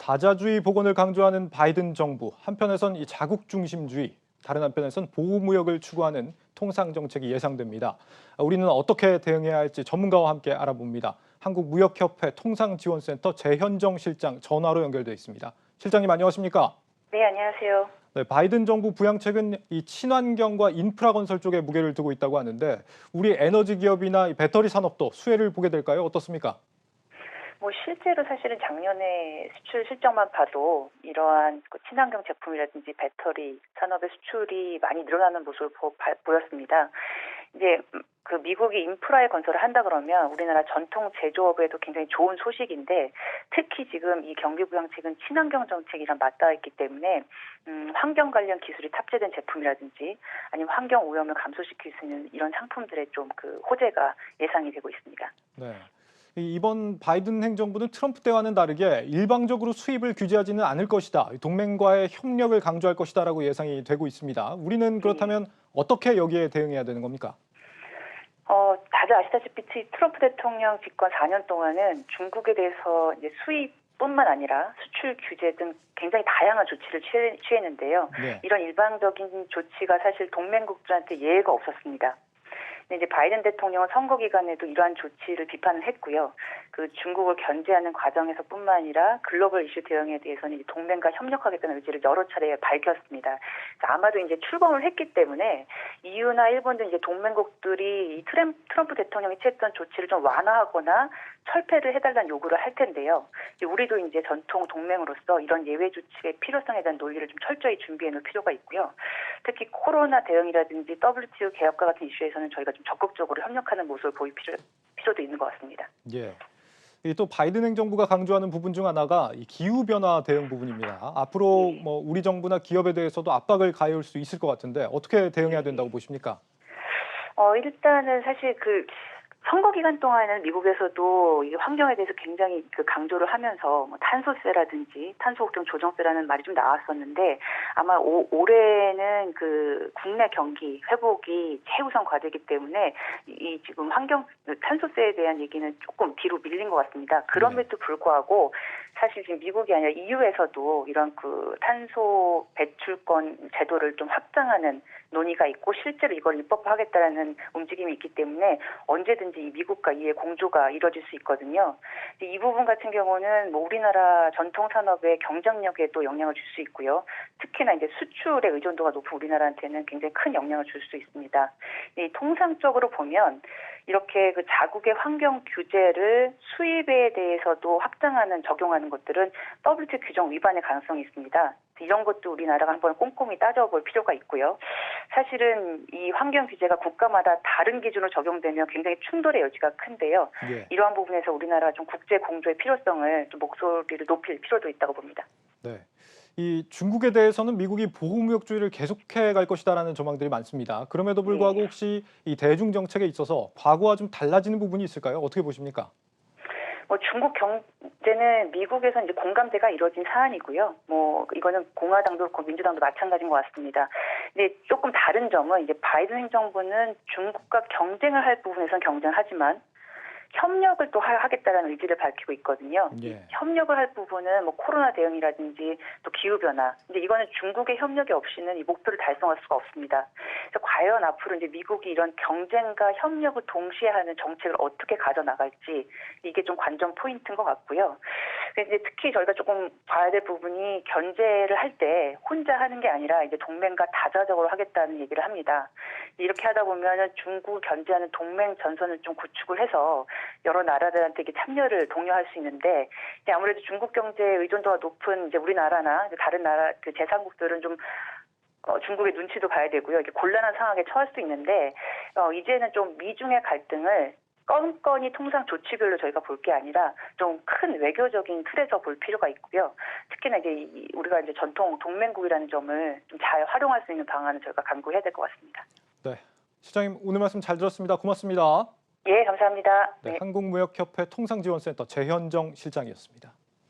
다자주의 복원을 강조하는 바이든 정부, 한편에선 이 자국 중심주의, 다른 한편에선 보호무역을 추구하는 통상 정책이 예상됩니다. 우리는 어떻게 대응해야 할지 전문가와 함께 알아봅니다. 한국무역협회 통상지원센터 재현정 실장 전화로 연결돼 있습니다. 실장님 안녕하십니까? 네, 안녕하세요. 네, 바이든 정부 부양책은 이 친환경과 인프라 건설 쪽에 무게를 두고 있다고 하는데 우리 에너지 기업이나 이 배터리 산업도 수혜를 보게 될까요? 어떻습니까? 실제로 사실은 작년에 수출 실적만 봐도 이러한 친환경 제품이라든지 배터리 산업의 수출이 많이 늘어나는 모습을 보였습니다. 이제 미국이 인프라의 건설을 한다 그러면 우리나라 전통 제조업에도 굉장히 좋은 소식인데, 특히 지금 이 경기부양책은 친환경 정책이랑 맞닿아 있기 때문에 환경 관련 기술이 탑재된 제품이라든지 아니면 환경 오염을 감소시킬 수 있는 이런 상품들의 좀 호재가 예상이 되고 있습니다. 네. 이번 바이든 행정부는 트럼프 때와는 다르게 일방적으로 수입을 규제하지는 않을 것이다. 동맹과의 협력을 강조할 것이다라고 예상이 되고 있습니다. 우리는 그렇다면 어떻게 여기에 대응해야 되는 겁니까? 다들 아시다시피 트럼프 대통령 집권 4년 동안은 중국에 대해서 이제 수입뿐만 아니라 수출 규제 등 굉장히 다양한 조치를 취했는데요. 네. 이런 일방적인 조치가 사실 동맹국들한테 예외가 없었습니다. 근데 이제 바이든 대통령은 선거 기간에도 이러한 조치를 비판을 했고요. 중국을 견제하는 과정에서뿐만 아니라 글로벌 이슈 대응에 대해서는 동맹과 협력하겠다는 의지를 여러 차례 밝혔습니다. 아마도 이제 출범을 했기 때문에 EU나 일본 등 이제 동맹국들이 이 트럼프 대통령이 취했던 조치를 좀 완화하거나 철폐를 해달라는 요구를 할 텐데요. 우리도 이제 전통 동맹으로서 이런 예외 조치의 필요성에 대한 논리를 좀 철저히 준비해 놓을 필요가 있고요. 특히 코로나 대응이라든지 WTO 개혁과 같은 이슈에서는 저희가 좀 적극적으로 협력하는 모습을 보일 필요도 있는 것 같습니다. 예. 또 바이든 행정부가 강조하는 부분 중 하나가 이 기후변화 대응 부분입니다. 앞으로 우리 정부나 기업에 대해서도 압박을 가해올 수 있을 것 같은데 어떻게 대응해야 된다고 보십니까? 일단은 사실 선거 기간 동안에는 미국에서도 이 환경에 대해서 굉장히 강조를 하면서 탄소세라든지 탄소걱정 조정세라는 말이 좀 나왔었는데, 아마 올해는 국내 경기 회복이 최우선 과제이기 때문에 이 지금 탄소세에 대한 얘기는 조금 뒤로 밀린 것 같습니다. 그럼에도 불구하고 사실 지금 미국이 아니라 EU에서도 이런 탄소 배출권 제도를 좀 확장하는 논의가 있고 실제로 이걸 입법화하겠다라는 움직임이 있기 때문에 언제든지 이 미국과 이의 공조가 이루어질 수 있거든요. 이 부분 같은 경우는 우리나라 전통 산업의 경쟁력에도 영향을 줄 수 있고요. 특히나 이제 수출의 의존도가 높은 우리나라한테는 굉장히 큰 영향을 줄 수 있습니다. 통상적으로 보면 이렇게 자국의 환경 규제를 수입에 대해서도 확장하는 적용하는 것들은 WTO 규정 위반의 가능성이 있습니다. 이런 것도 우리나라가 한번 꼼꼼히 따져볼 필요가 있고요. 사실은 이 환경 규제가 국가마다 다른 기준으로 적용되면 굉장히 충돌의 여지가 큰데요. 예. 이러한 부분에서 우리나라가 좀 국제 공조의 필요성을 좀 목소리를 높일 필요도 있다고 봅니다. 네. 이 중국에 대해서는 미국이 보호무역주의를 계속해 갈 것이다라는 전망들이 많습니다. 그럼에도 불구하고 혹시 이 대중 정책에 있어서 과거와 좀 달라지는 부분이 있을까요? 어떻게 보십니까? 중국 경제는 미국에서 이제 공감대가 이루어진 사안이고요. 이거는 공화당도 그렇고 민주당도 마찬가지인 것 같습니다. 근데 조금 다른 점은 이제 바이든 행정부는 중국과 경쟁을 할 부분에선 경쟁하지만 협력을 또 하겠다라는 의지를 밝히고 있거든요. 예. 협력을 할 부분은 코로나 대응이라든지 또 기후변화. 근데 이거는 중국의 협력이 없이는 이 목표를 달성할 수가 없습니다. 그래서 과연 앞으로 이제 미국이 이런 경쟁과 협력을 동시에 하는 정책을 어떻게 가져나갈지 이게 좀 관전 포인트인 것 같고요. 이제 특히 저희가 조금 봐야 될 부분이 견제를 할 때 혼자 하는 게 아니라 이제 동맹과 다자적으로 하겠다는 얘기를 합니다. 이렇게 하다 보면은 중국을 견제하는 동맹 전선을 좀 구축을 해서 여러 나라들한테 이렇게 참여를 독려할 수 있는데, 아무래도 중국 경제 의존도가 높은 이제 우리나라나 다른 나라 제3국들은 좀 중국의 눈치도 봐야 되고요. 이렇게 곤란한 상황에 처할 수 있는데 이제는 좀 미중의 갈등을 건건이 통상 조치별로 저희가 볼 게 아니라 좀 큰 외교적인 틀에서 볼 필요가 있고요. 특히나 이제 우리가 이제 전통 동맹국이라는 점을 좀 잘 활용할 수 있는 방안을 저희가 강구해야 될 것 같습니다. 네. 실장님 오늘 말씀 잘 들었습니다. 고맙습니다. 예, 감사합니다. 네, 한국무역협회 통상지원센터 재현정 실장이었습니다.